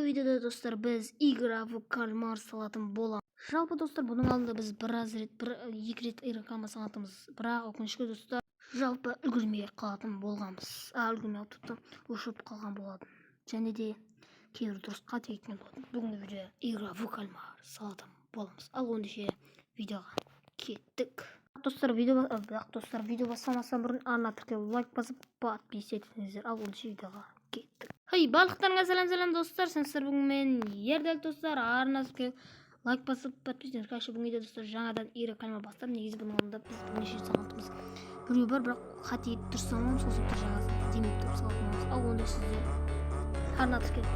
videoda dostlar biz игра в кальмар салатын боламыз. Жалпы достар, бұның алдында біз екі рет игра салатымыз, бірақ өкінішке достар жалпы үлгермей қалатын болғанбыз. Үлгермей тіпті өшіп қалған болатын. Және де кейбір дұрыс қате кеткен болатын. Бүгінгі видео игра в кальмар салатын боламыз. Ал ондайша видеоға кеттік. Достар, видео бастамастан бұрын арна тіркеліп лайк басып подписывайтыңыздар. Ал ондайша видеоға кеттік. Барлықтарыңа сәлем достар, сіздер бүгін мен ердәл достар, арнасы лайк басып подписывайтыңыздар. Кәші бүгін видео достар жаңадан игра кальмар бастап, негізі бұның алдында біз бірнеше сағатымыз біреу бар, бірақ қате етіп тұрсам, сол себепті жаңасын демеп тұрып салатынымыз. Ал онда сіздер арна тіркеліп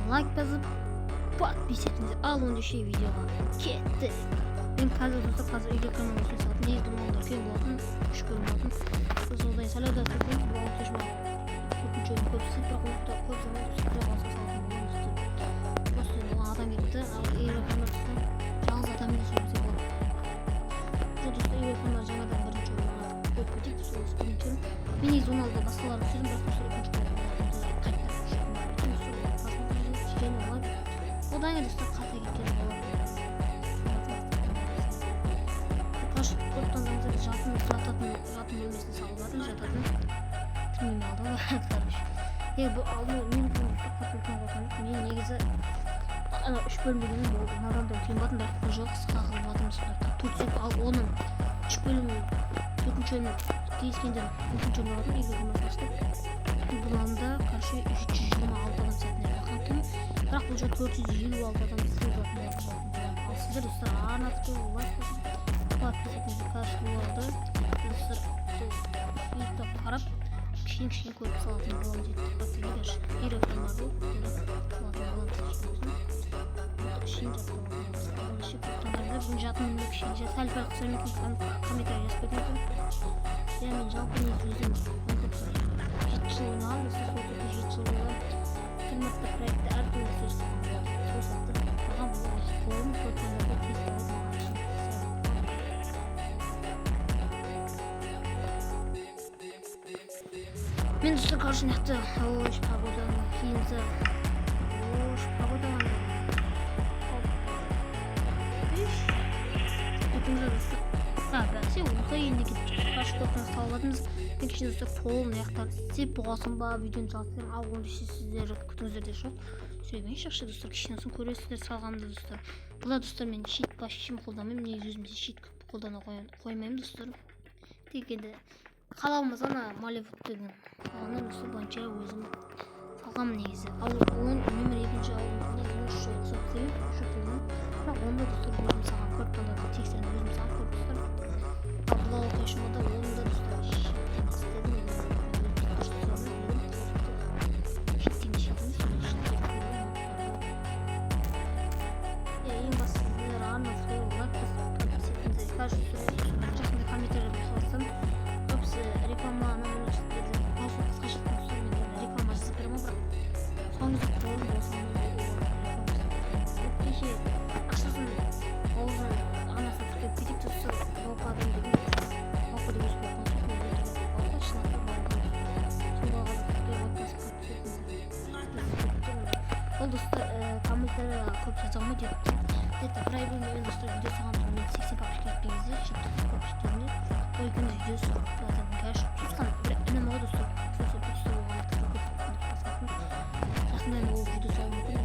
лайк басып подписывайтыңыздар. Ал ондайша видеоға кеттік. Мен қазір достар игра кальмар өсін салатын, негізі бұның алдында үлкен болатын, 3 бөлім болатын. Біз олдай сәлеуді астырдыңыз, бұл өтешімі көпінші көпсі, бірақ оңықта көп zaman үстіде басқа салатын болған үстіде. Просто адам кетті, ал игра кальмар үстіде жалғыз адам емес өтсе болады. Бұл достар игра кальмар жаңадан бірінші орынға көп кетейік, сол бірінші орын. Мен негізі оны алда басқаларын түсірдім, бірақ достар екінші орынға қайтты. Одан достар қате кеткен болады. Жатын бөлмесіне салып жататын түрмеме алды ғой. Бұл алдын мен мен негізі ана 3 бөлім дегенім болды. Надан да үлкен батын, бірақ бұл жол қысқа қылып жатырмыз. Ал оның 3 бөлім 4-ші бөлім кезгендер 3-ші бөлім алатын игра кальмар бастап. Бұл алдында қаршы 326 адам сәтіне бақытым, бірақ бұл жол 456 адам сәтіне бақытым. Ал сіздер достар арна тіркеліп лайк басып подписывайтыңыздар. Қаршы болды достар, ютуб қарап кішкене көріп салатын боламын дейді. Игра кальмар бұл жатын бөлме кішкене сәл-пәл қысырмекен комментарий жазып кетіңіздер. Мен жалпы өзім 7 жыл ойнаған, сол 7 жыл ойнаған кальмарда проекті әртүрлі сөз сол сәтті маған бұл қолым көтімді тез мен достар короче нақты погоданы кейінгі погоданы бәсе осы енді кетіп қаршы тоқтан салатымыз. Мен кешен достар қолым аяқтар істеп болғасын ба видеоны салсам, ал ондайша сіздер күтіңіздер де жоқ. Сөйлеген шақшы достар, кешен соң көресіздер салғанымды достар. Бұлар достар мен шит басшым қолданмаймын, негізі өзімде шит қолдана қоймаймын достар. Тек енді қалауымыз ана Малевуд деген қаланы достар бойынша өзім салғанмын негізі. Ал оның нөмір 2-ші ауылында жұмыс жасап себеп жоқ болған. Бірақ онда достар өзім салған көріп қалдарды тексерін өзім салып көріп достар. Ал бұл ауылдайшымада онда достар істедім ең басты сіздер арна лайк басып подписывайтыңыздар. Жақында комментарий басып көбісі рекламаны мөлшердегі осы қысқа шыққан соң мен реклама жасап беремін, бірақ соңғы қолым болсын кеше ақшасын бауыржан анасы тіркеп кетіп тұрса бауқа адам деген бауқа деп өсіп жатқан соң бауқа шынақта ол достар комментария көп жаза алмайды деп где-то проявление достар видео салған мен 80 подписчик кеткен кезде 70 подписчиктеріне ой күні видеосы конечно туысқан інім ғой достар, сол туысты болған жақында ол видео салу мүмкін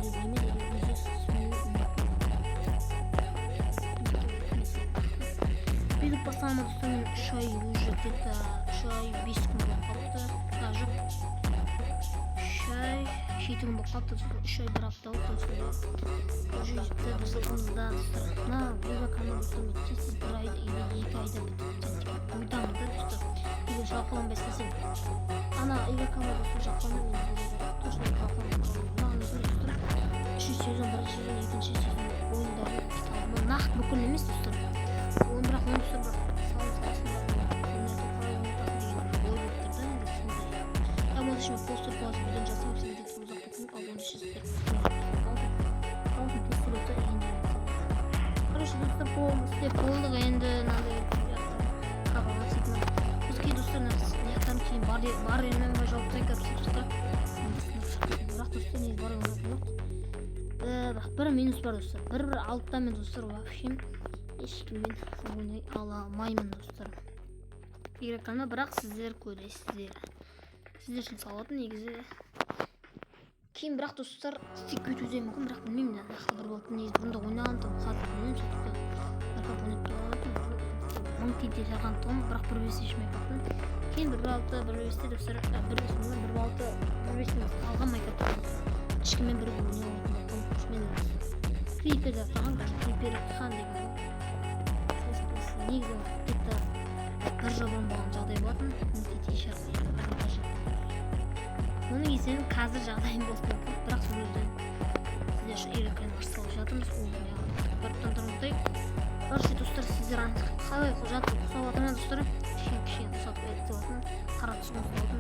видео басталма достар. Мен 3 ай уже где-то 3 ай 5 күн болып қалыпты, жоқ 3 ай 7 күн болып қалыпты, 3 ай 1 апта болды уже ютубта бір сылқымызда достар. Мына игра кальмар достар сіз 1 айда или 2 айда ойдамын да достар. Егер жалқыланбай істесем ана игра кальмар достар жалқыланбай мен точно жалқыланбай маған өзім достар 3 сезон 1 сезон 2 сезон ойындары салып нақты бүкіл емес достар. Оны бірақ оны достар салып қасында мен постер болады видеоны жасап сіздерге ұзақ кеткен ал оны сіздер постер өтті енді короче достар қолым істеп болдық енді мынандай қабылға сөйтіп бізге достар неқтан кейін бар елмен жауып зайкап сөйтіп бірақ достар негізі бар елмен жоқ. бірақ бір минус бар достар. Бір алтыда мен достар вообще ешкіммен ойнай ала алмаймын достар. Игроканы бірақ сіздер көресіздер. Сіздер үшін салатын негізі. Кейін бірақ достар стик өтуде мүмкін, бірақ білмеймін да. Нақты бір болатын негізі бұрында ойнаған тұғым қазір білмеймін сөйтіп. Бірақ абонент болатын. Мың теңге жарған тұғым, бірақ бір бес ешмей бақтым. Кейін бір балты, бір бесте достар, бір бесте, бір балты, бір бесте қалған майкап. Ешкіммен бір ойнай алатын болдым. Мен крипер жасаған, крипер хан деген. Негізі где-то бір жыл бұрын болған жағдай болатын. Оның есен қазір жағдайым болсын, бірақ сол өзden сіздер үшін үйреккен арсалып жатырмыз. Бір тұндырмыздай. Баршы достар, сіздер қалай жатыр құсап атырма достар. Кішен құсап әйтті болсын. Қара түсіңіз болсын.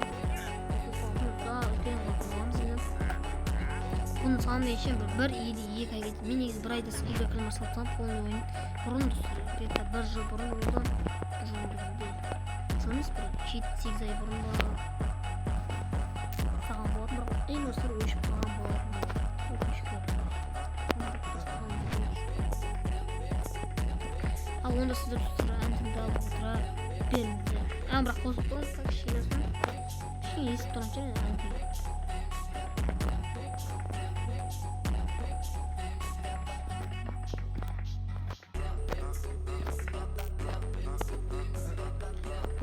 Бұның саны ешен бір елі екі ай кетті. Мен негізі бір айда үйреккен арсалып қалып, қолын ойын бұрын достар. Где-то бір жыл бұрын болды. Жыл емес бір 7-8 ай бұрын болды. Ең достар өшіп қалған болатын. Ал онда сіздер достар әнтімді алып отыра беріңіздер. Бірақ қосып тұрыңыз, кішкене есіп тұрам және әнтімді.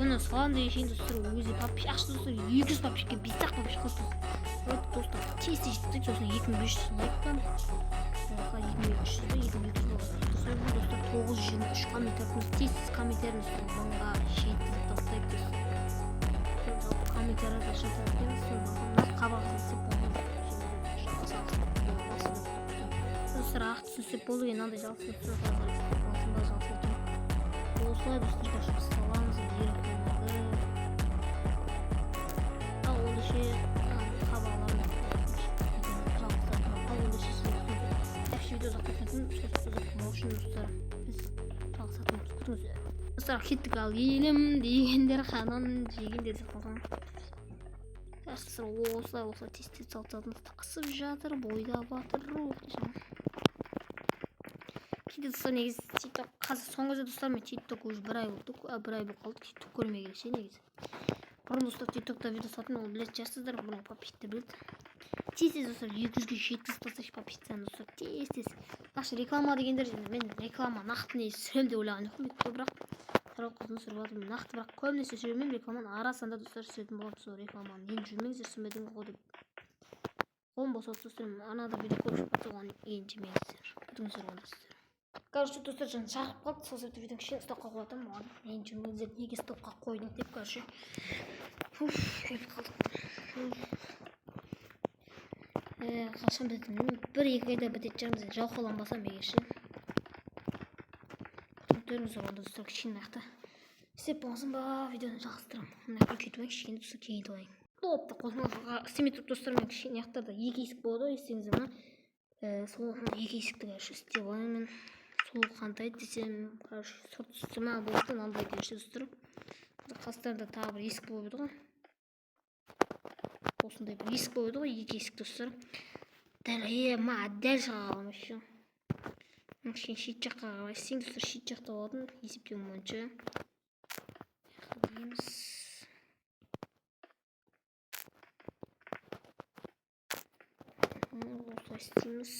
Бұны соған да ешен достар өзі папиш ашты достар 200 папишке 5-ақ папиш қосты. Вот достар тез жетті, сосын 2500 лайктан. Оқа 2200 достар 923 комментарыңыз тез комментарыңыз мыңға жеткізіп тастайық достар. Комментарыңызға шатырдыңыз, қабағыңызды достар ақ түсінсеп болу енандай жалсын осылай достар башып саламыз ерекелерді. Ал олды ше қабаларым ал олды ше әпші видео зақпатын моушын достар біз жалғысатымыз күтіңіздер. Достар кеттік ал елім дегендер қанан жегендер зақпалған. Осылай тез салататымыз тақсып жатыр, бойда батыр достар негізі TikTok қазір соңғы кезде достар мен TikTok уже бір ай болды, бір ай болып қалды, TikTok көрмей келсе негізі. Бұрын достар TikTokта видео салатын, ол білетін шығарсыздар, бұрын папишті біледі. Тез достар 200-ге жеткізіп тастайшы папиштен достар, тез. Нақты реклама дегендер мен реклама нақты не сүрем деп ойлаған жоқпын, бірақ тарау қызын сүріп жатырмын. Нақты бірақ көбінесе сүремін, рекламаны арасында достар сүретін боламын, сол рекламаны. Енді жүрмеңіздер сүрмедіңіз ғой деп. Қолым болса достар, анада видео көріп жатыр, оған енді жемеңіздер. Күтіңіздер ондасыздар. Короче, достар жаңа шақырып қалды, сол себепті видеоны кішкене стопқа қойдым. Оған мен жүрмеңіздер неге стопқа қойдың деп, короче. Келіп қалдық. Қашан бітетін, бір-екі айда бітетін шығармыз, жауқаланбасам егер ше. Күтіңіздер онда достар кішкене нақты. Істеп болсын ба, видеоны жалғастырамын. Мына үлкейтіп алайын, кішкене достар кеңейтіп алайын. Топты қосмаға істемей тұрып достар, мен кішкене яқтарда екі есік болады ғой, естеңіздер ма? Сол екі есікті короче істеп алайын мен. Сол қандай десем, короче, сұртсыма болды, мынандай деші достар. Қастарында тағы бір есік болып еді ғой. Осындай бір есік болып еді ғой, екі есік достар. Дәл шыға қалам еще. Кішкене шет жаққа қарай істейін достар, шет жақта болатын есептеуім бойынша. Осылай істейміз.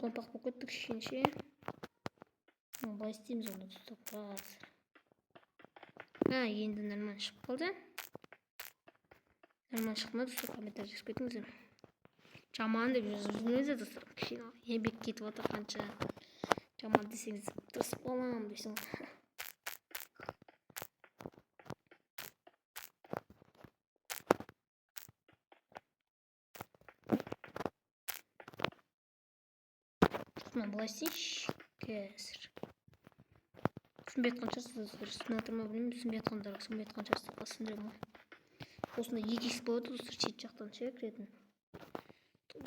Компақ болып кеттік кішкенше. Былай істейміз онда достар. Енді нормально шығып қалды. Нормально шықты ма достар, комментарий жазып кетіңіздер. Жаман деп жүріңіздер достар, кішкене еңбек кетіп отыр қанша. Жаман десеңіз тырысып қалам дейсің. Былай істейінші қазір. Түсінбей атқан шығарсыздар, түсінбей атыр ма білмеймін, түсінбей атқандарға түсінбей атқан шығарсыздар, түсіндірем ғой. Осында екі есік болады достар, шет жақтан ше кіретін.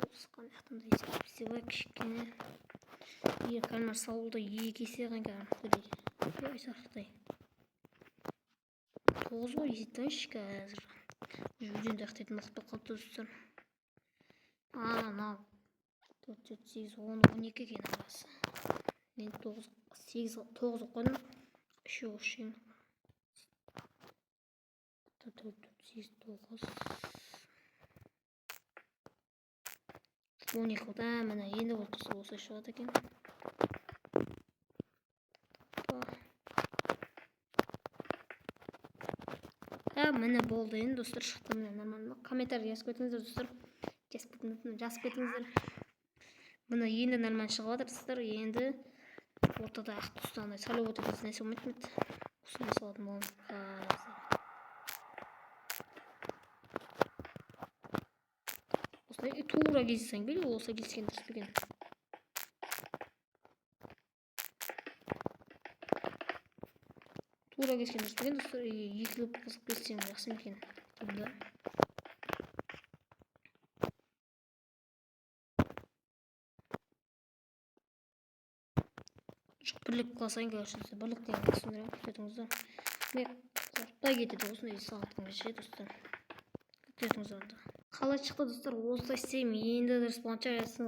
Осы қандай жақтан да есік істеп алайық кішкене. Егер кальмар саулда екі есек қанға айсақтай. 9 ғой есептейінші қазір. Жүзден дақтайтын уақыт болып қалыпты достар. Anam. 4, 7, 8, 10, 12 ekan arasi. Men 9, 8, 9 qo'ydim. Shu o'xshaymi? 4, 4, 8, 9. 12 da mana endi o'rtasi bo'lsa shu ekan. Ha, mana bo'ldi endi do'stlar, chiqdi mana normal. Kommentariy yozib ketingizlar do'stlar. Yozib ketingizlar. Mana endi normal chiqyapti do'stlar. Endi o'rtada ustanda salib o'tiribsiz narsa bo'lmaydi. Ustunda soatni bo'lib do'stlar, to'g'ri gezsang bil, bo'lsa gezgan do'stlar. To'g'ri gezgan do'stlar, yig'ilib bosib ketsang yaxshi ekan. Bunda birlik qilsang görüşürüz. Birlik degan tushuntirib ketingizlar. Men qo'rqmay ketdi do'stlar, soatgacha do'stlar. Ketingizlar. Qalay chiqdi do'stlar? O'zda istaymi? Endi sponsor yazsın.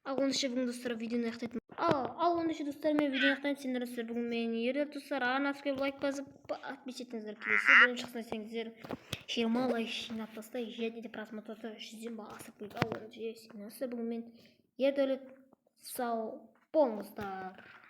Ağonuşu bugün do'stlar videoni yaktaydım. Ağonuşu do'stlar men videoni yaktaydım. Sizlar do'stlar bugün meni yerib do'stlar, anasga like bosib, atmış etingizlar kelesi. Birinchi qilsangizlar 20 like jingab tashlay, 7 просмотрda sizin ba'asib qo'yib. Ağonuşu sizlar bugün men yerda olib sağ bo'lingizlar.